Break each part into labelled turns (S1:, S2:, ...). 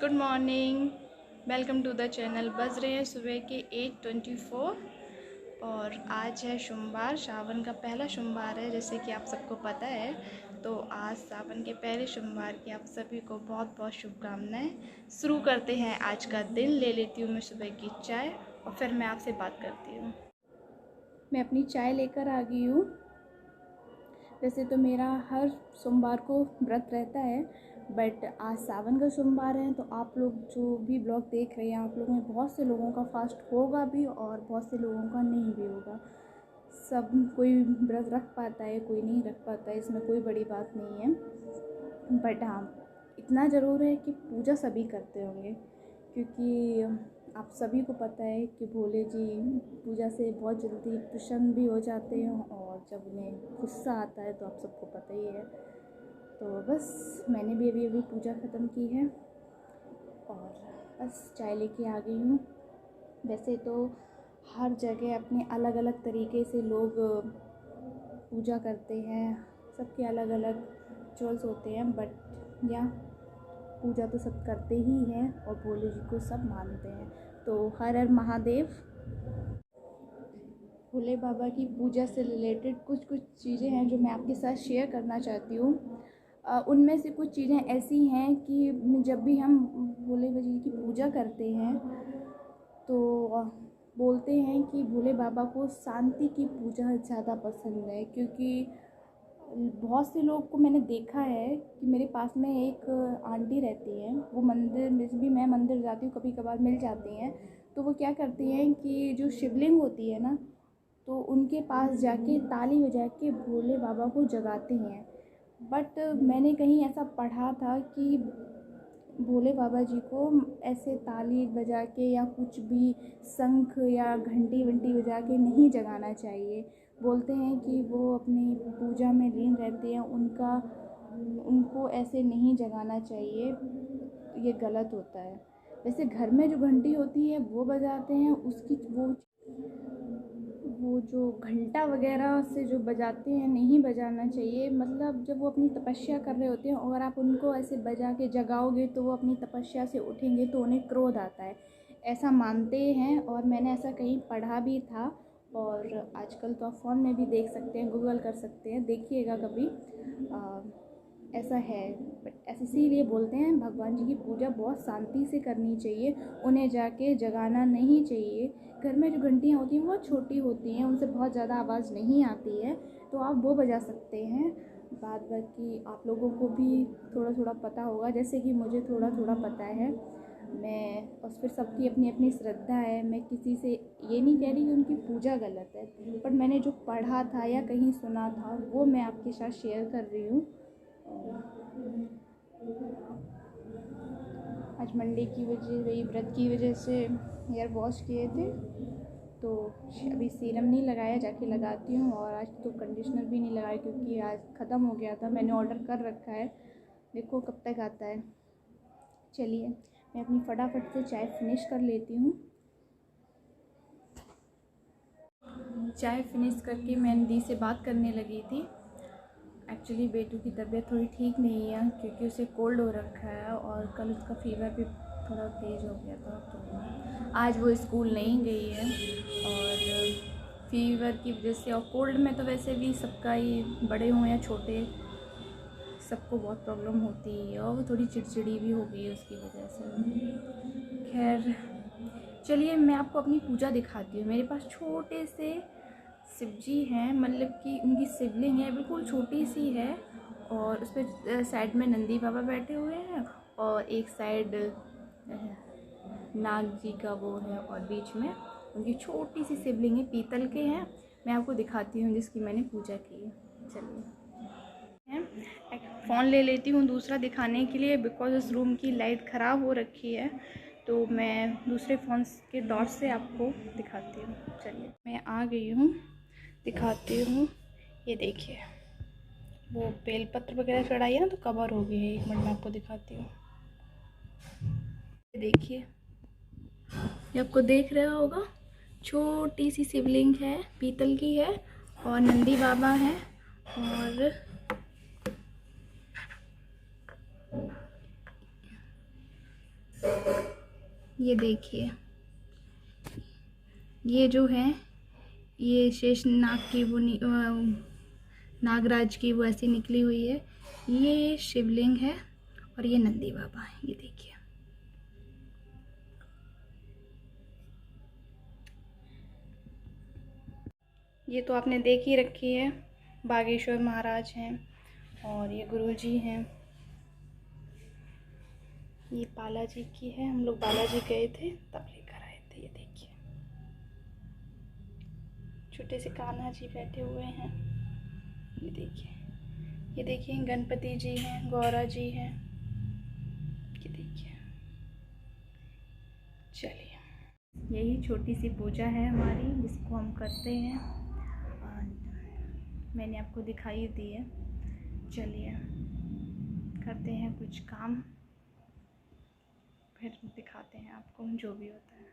S1: Good morning. Welcome to the channel. बज रहे हैं सुबह के 8:24 और आज है सोमवार। सावन का पहला सोमवार है, जैसे कि आप सबको पता है। तो आज सावन के पहले सोमवार की आप सभी को बहुत बहुत शुभकामनाएं। शुरू करते हैं आज का दिन। ले लेती हूँ मैं सुबह की चाय और फिर मैं आपसे बात करती हूँ। मैं अपनी चाय लेकर आ गई हूँ। वैसे तो मेरा हर सोमवार को व्रत रहता है, बट आज सावन का सोमवार है तो आप लोग जो भी ब्लॉग देख रहे हैं, आप लोगों में बहुत से लोगों का फास्ट होगा भी और बहुत से लोगों का नहीं भी होगा। सब कोई व्रत रख पाता है, कोई नहीं रख पाता है, इसमें कोई बड़ी बात नहीं है। बट हाँ, इतना ज़रूर है कि पूजा सभी करते होंगे, क्योंकि आप सभी को पता है कि भोले जी पूजा से बहुत जल्दी प्रसन्न भी हो जाते हैं और जब उन्हें गुस्सा आता है तो आप सबको पता ही है। तो बस मैंने भी अभी पूजा ख़त्म की है और बस चाय लेके आ गई हूँ। वैसे तो हर जगह अपने अलग अलग तरीके से लोग पूजा करते हैं, सबके अलग अलग रिचुअल्स होते हैं, बट या पूजा तो सब करते ही हैं और भोले जी को सब मानते हैं। तो हर हर महादेव। भोले बाबा की पूजा से रिलेटेड कुछ चीज़ें हैं जो मैं आपके साथ शेयर करना चाहती हूँ। उनमें से कुछ चीज़ें ऐसी हैं कि जब भी हम भोले जी की पूजा करते हैं तो बोलते हैं कि भोले बाबा को शांति की पूजा ज़्यादा पसंद है, क्योंकि बहुत से लोग को मैंने देखा है कि मेरे पास में एक आंटी रहती हैं, वो मंदिर में भी, मैं मंदिर जाती हूँ कभी कभार मिल जाती हैं, तो वो क्या करती हैं कि जो शिवलिंग होती है ना, तो उनके पास जाके ताली बजा के भोले बाबा को जगाते हैं। बट मैंने कहीं ऐसा पढ़ा था कि भोले बाबा जी को ऐसे ताली बजा के या कुछ भी शंख या घंटी वंटी बजा के नहीं जगाना चाहिए। बोलते हैं कि वो अपनी पूजा में लीन रहते हैं, उनको ऐसे नहीं जगाना चाहिए, ये गलत होता है। वैसे घर में जो घंटी होती है वो बजाते हैं, उसकी वो जो घंटा वगैरह से जो बजाते हैं नहीं बजाना चाहिए। मतलब जब वो अपनी तपस्या कर रहे होते हैं और आप उनको ऐसे बजा के जगाओगे तो वो अपनी तपस्या से उठेंगे तो उन्हें क्रोध आता है, ऐसा मानते हैं। और मैंने ऐसा कहीं पढ़ा भी था और आजकल तो आप फ़ोन में भी देख सकते हैं, गूगल कर सकते हैं, देखिएगा कभी। ऐसा है। बट ऐसे इसीलिए बोलते हैं भगवान जी की पूजा बहुत शांति से करनी चाहिए, उन्हें जाके जगाना नहीं चाहिए। घर में जो घंटियाँ होती हैं वो छोटी होती हैं, उनसे बहुत ज़्यादा आवाज़ नहीं आती है, तो आप वो बजा सकते हैं। बाद बाकी आप लोगों को भी थोड़ा थोड़ा पता होगा, जैसे कि मुझे थोड़ा थोड़ा पता है। मैं और फिर सबकी अपनी अपनी श्रद्धा है, मैं किसी से ये नहीं कह रही कि उनकी पूजा गलत है, पर मैंने जो पढ़ा था या कहीं सुना था वो मैं आपके साथ शेयर कर रही हूँ। आज मंडे की वजह वही व्रत की वजह से हेयर वॉश किए थे, तो अभी सीरम नहीं लगाया, जाके लगाती हूँ। और आज तो कंडीशनर भी नहीं लगाया क्योंकि आज ख़त्म हो गया था, मैंने ऑर्डर कर रखा है, देखो कब तक आता है। चलिए मैं अपनी फटाफट से चाय फिनिश कर लेती हूँ। चाय फिनिश करके मैं दी से बात करने लगी थी। एक्चुअली बेटू की तबीयत थोड़ी ठीक नहीं है क्योंकि उसे कोल्ड हो रखा है और कल उसका फीवर भी थोड़ा तेज़ हो गया था, तो आज वो स्कूल नहीं गई है। और फीवर की वजह से और कोल्ड में तो वैसे भी सबका ही, बड़े हों या छोटे, सबको बहुत प्रॉब्लम होती है और वो थोड़ी चिड़चिड़ी भी हो गई है उसकी वजह से। खैर चलिए मैं आपको अपनी पूजा दिखाती हूँ। मेरे पास छोटे से शिव जी हैं, मतलब कि उनकी शिवलिंग है, बिल्कुल छोटी सी है, और उस पर साइड में नंदी बाबा बैठे हुए हैं और एक साइड नाग जी का वो है और बीच में उनकी छोटी सी शिवलिंग है, पीतल के हैं। मैं आपको दिखाती हूँ जिसकी मैंने पूजा की है। चलिए फ़ोन ले लेती हूँ दूसरा दिखाने के लिए, बिकॉज़ इस रूम की लाइट ख़राब हो रखी है, तो मैं दूसरे फ़ोन के डॉट से आपको दिखाती हूँ। चलिए मैं आ गई हूँ, दिखाती हूँ। ये देखिए वो बेलपत्र वगैरह चढ़ाई है ना, तो कवर हो गई है। एक मिनट में आपको दिखाती हूँ। ये देखिए, ये आपको देख रहा होगा, छोटी सी शिवलिंग है, पीतल की है और नंदी बाबा हैं। और ये देखिए, ये जो है ये शेषनाग की वो नागराज की वो ऐसी निकली हुई है। ये शिवलिंग है और ये नंदी बाबा है। ये देखिए, ये तो आपने देख ही रखी है। बागेश्वर महाराज हैं और ये गुरुजी हैं। ये बालाजी की है, हम लोग बालाजी गए थे तब लेकर आए थे। ये देखिए, छोटे से कान्हा जी बैठे हुए हैं। ये देखिए, ये देखिए गणपति जी हैं, गौरा जी हैं। ये देखिए, चलिए, यही छोटी सी पूजा है हमारी जिसको हम करते हैं और मैंने आपको दिखाई दी है। चलिए करते हैं कुछ काम, फिर दिखाते हैं आपको जो भी होता है।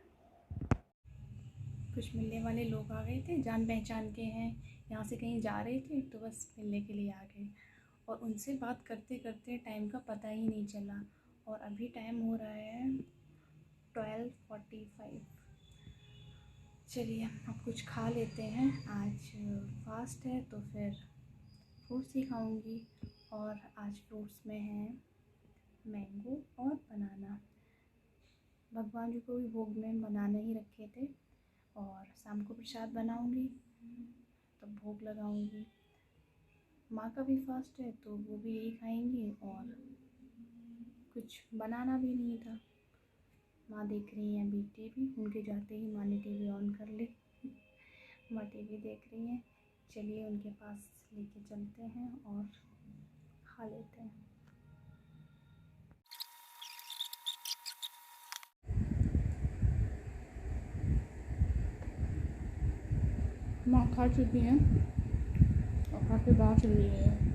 S1: कुछ मिलने वाले लोग आ गए थे, जान पहचान के हैं, यहाँ से कहीं जा रहे थे तो बस मिलने के लिए आ गए और उनसे बात करते करते टाइम का पता ही नहीं चला। और अभी टाइम हो रहा है 12:45। चलिए अब कुछ खा लेते हैं, आज फास्ट है तो फिर फ्रूट्स ही खाऊंगी। और आज फ्रूट्स में है मैंगो और बनाना। भगवान जी को भी भोग में बनाना ही रखे थे और शाम को प्रसाद बनाऊंगी तब भोग लगाऊंगी। माँ का भी फास्ट है तो वो भी यही खाएंगी और कुछ बनाना भी नहीं था। माँ देख रही हैं अभी टीवी, उनके जाते ही माँ ने टीवी ऑन कर ली। माँ टीवी देख रही हैं। चलिए उनके पास लेके चलते हैं और खा लेते हैं। माँ खा चुकी हैं और खा के बाहर चली गई है।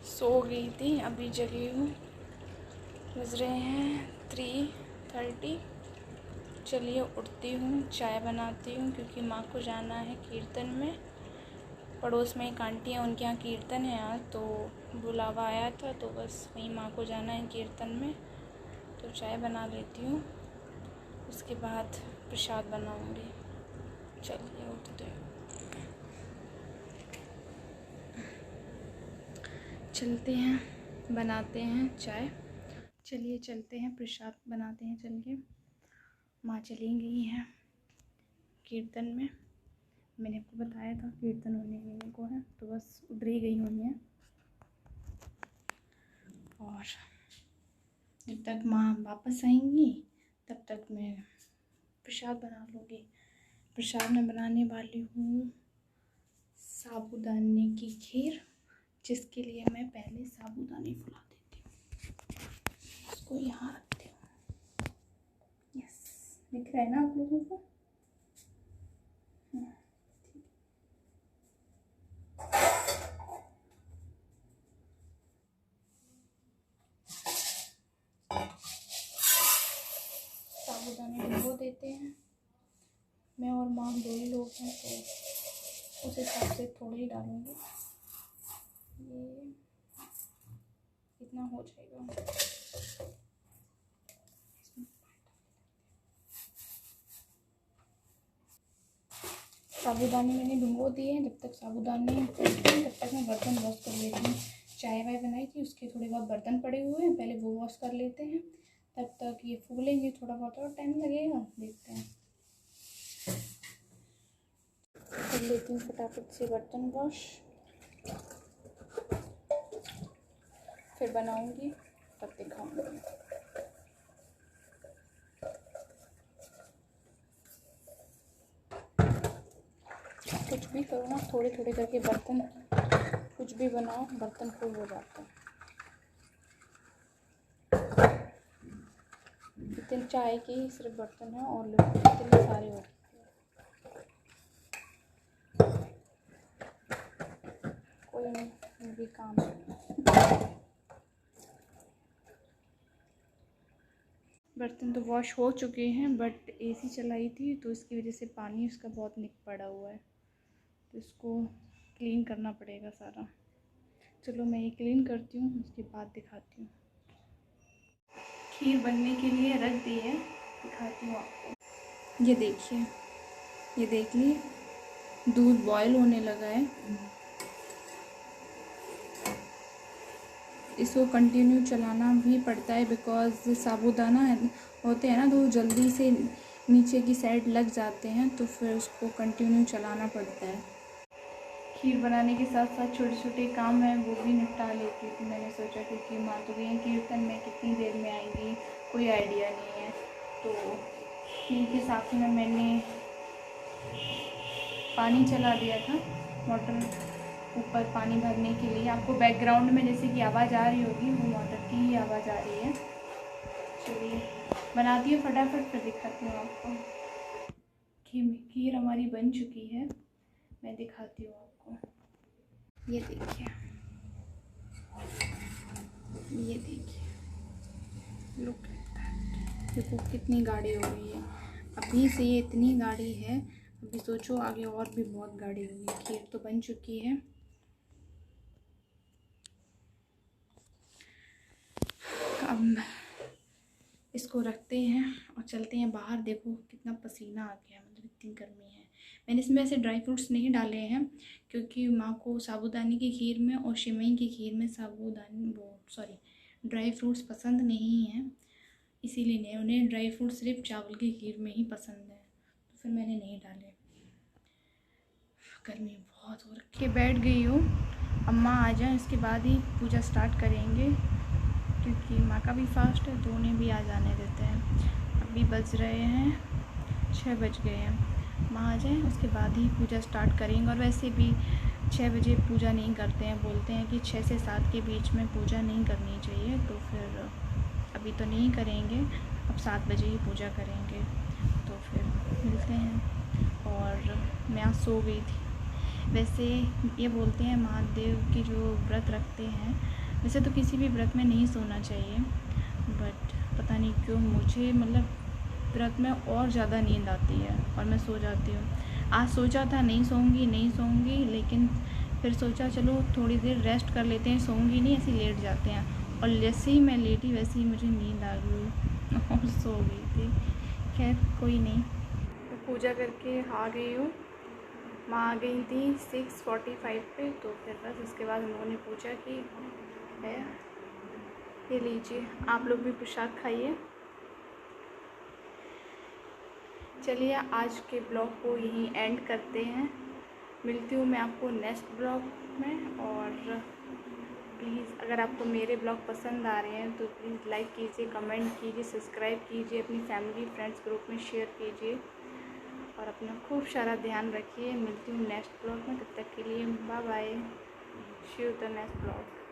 S1: सो गई थी, अभी जगी हूँ। बज रहे हैं 3:30। चलिए उठती हूँ, चाय बनाती हूँ क्योंकि माँ को जाना है कीर्तन में। पड़ोस में एक आंटी हैं, उनके यहाँ कीर्तन है आज, तो बुलावा आया था तो बस वहीं माँ को जाना है कीर्तन में। तो चाय बना लेती हूँ, उसके बाद प्रसाद बनाऊँगी। चलिए उठते हैं, चलते हैं, बनाते हैं चाय। चलिए चलते हैं, प्रसाद बनाते हैं। चलिए, माँ चली गई हैं कीर्तन में। मैंने आपको बताया था कीर्तन होने को है तो बस उधर ही गई हुई हैं। और जब तक माँ वापस आएंगी तब तक मैं प्रसाद बना लूँगी। प्रसाद में बनाने वाली हूँ साबूदाने की खीर, जिसके लिए मैं पहले साबूदाने फुला देती हूँ। इसको यहाँ रखती हूँ। यस, दिख रहा है ना आप लोगों को? साबूदाने भिगो देते हैं। मैं और माँ दो ही लोग हैं तो उस हिसाब से थोड़े ही डालूँगी। ये इतना हो जाएगा। साबूदाने मैंने भिगो दिए हैं। जब तक साबूदाने फूलते हैं तब तक मैं बर्तन वॉश कर लेती हूँ। चाय वाय बनाई थी, उसके थोड़े बहुत बर्तन पड़े हुए हैं, पहले वो वॉश कर लेते हैं। तब तक ये फूलेंगे, थोड़ा बहुत और टाइम लगेगा, देखते हैं। कर लेती हूँ फटाफट से बर्तन वॉश, फिर बनाऊँगी तब दिखाऊँगी। कुछ भी करो ना, थोड़े थोड़े करके बर्तन, कुछ भी बनाओ बर्तन फुल हो जाते हैं। इतने चाय के ही सिर्फ बर्तन हैं और लोग इतने सारे हो गए। कोई नहीं, भी काम है। बर्तन तो वॉश हो चुके हैं बट एसी चलाई थी तो इसकी वजह से पानी उसका बहुत निक पड़ा हुआ है, तो इसको क्लीन करना पड़ेगा सारा। चलो मैं ये क्लीन करती हूँ, उसके बाद दिखाती हूँ। खीर बनने के लिए रख दी है, दिखाती हूँ आपको। ये देखिए, ये देख ली, दूध बॉयल होने लगा है। इसको कंटिन्यू चलाना भी पड़ता है बिकॉज़ साबूदाना होते हैं ना, तो जल्दी से नीचे की साइड लग जाते हैं, तो फिर उसको कंटिन्यू चलाना पड़ता है। खीर बनाने के साथ साथ छोटे छोटे काम हैं वो भी निपटा लेती थी। मैंने सोचा क्योंकि माँ तो गई कीर्तन में, कितनी देर में आएंगी कोई आइडिया नहीं है। तो खीर के साथ में मैंने पानी चला दिया था, मोटर ऊपर पानी भरने के लिए। आपको बैकग्राउंड में जैसे कि आवाज़ आ रही होगी, वो मोटर की ही आवाज़ आ रही है। चलिए बनाती हूँ फटाफट, फिर दिखाती हूँ आपको। खीर हमारी बन चुकी है, मैं दिखाती हूँ आपको। ये देखिए, ये देखिए, लुक देखो कितनी गाढ़ी हो गई है। अभी से ये इतनी गाढ़ी है, अभी सोचो आगे और भी बहुत गाढ़ी होगी। खीर तो बन चुकी है। अब इसको रखते हैं और चलते हैं बाहर। देखो कितना पसीना आ गया, मतलब इतनी गर्मी है। मैंने इसमें ऐसे ड्राई फ्रूट्स नहीं डाले हैं क्योंकि माँ को साबूदाने की खीर में और सेवई की खीर में ड्राई फ्रूट्स पसंद नहीं हैं, इसीलिए नहीं। उन्हें ड्राई फ्रूट सिर्फ चावल की खीर में ही पसंद है, तो फिर मैंने नहीं डाले। गर्मी बहुत हो रखी है। बैठ गई हूँ, अम्मा आ जाए इसके बाद ही पूजा स्टार्ट करेंगे क्योंकि माँ का भी फास्ट है, तो उन्हें भी आ जाने देते हैं। अभी बज रहे हैं 6 बज गए हैं। माँ आ जाए उसके बाद ही पूजा स्टार्ट करेंगे। और वैसे भी 6 बजे पूजा नहीं करते हैं, बोलते हैं कि 6 से 7 के बीच में पूजा नहीं करनी चाहिए। तो फिर अभी तो नहीं करेंगे, अब 7 बजे ही पूजा करेंगे। तो फिर मिलते हैं। और मैं आज सो गई थी। वैसे ये बोलते हैं महादेव की जो व्रत रखते हैं, वैसे तो किसी भी व्रत में नहीं सोना चाहिए, बट पता नहीं क्यों मुझे मतलब व्रत में और ज़्यादा नींद आती है और मैं सो जाती हूँ। आज सोचा था नहीं सोऊंगी, लेकिन फिर सोचा चलो थोड़ी देर रेस्ट कर लेते हैं, सोऊंगी नहीं, ऐसे लेट जाते हैं। और जैसे ही मैं लेटी वैसे ही मुझे नींद आ गई और सो गई थी। खैर कोई नहीं। तो पूजा करके आ गई हूँ। माँ आ गई थी 6:45 पे, तो फिर बस उसके बाद हम लोगों ने पूजा की है। ये लीजिए, आप लोग भी प्रसाद खाइए। चलिए आज के ब्लॉग को यहीं एंड करते हैं। मिलती हूँ मैं आपको नेक्स्ट ब्लॉग में। और प्लीज़ अगर आपको मेरे ब्लॉग पसंद आ रहे हैं तो प्लीज़ लाइक कीजिए, कमेंट कीजिए, सब्सक्राइब कीजिए, अपनी फैमिली फ्रेंड्स ग्रुप में शेयर कीजिए और अपना खूब सारा ध्यान रखिए। मिलती हूँ नेक्स्ट ब्लॉग में, तब तक के लिए bye bye. See you the next blog.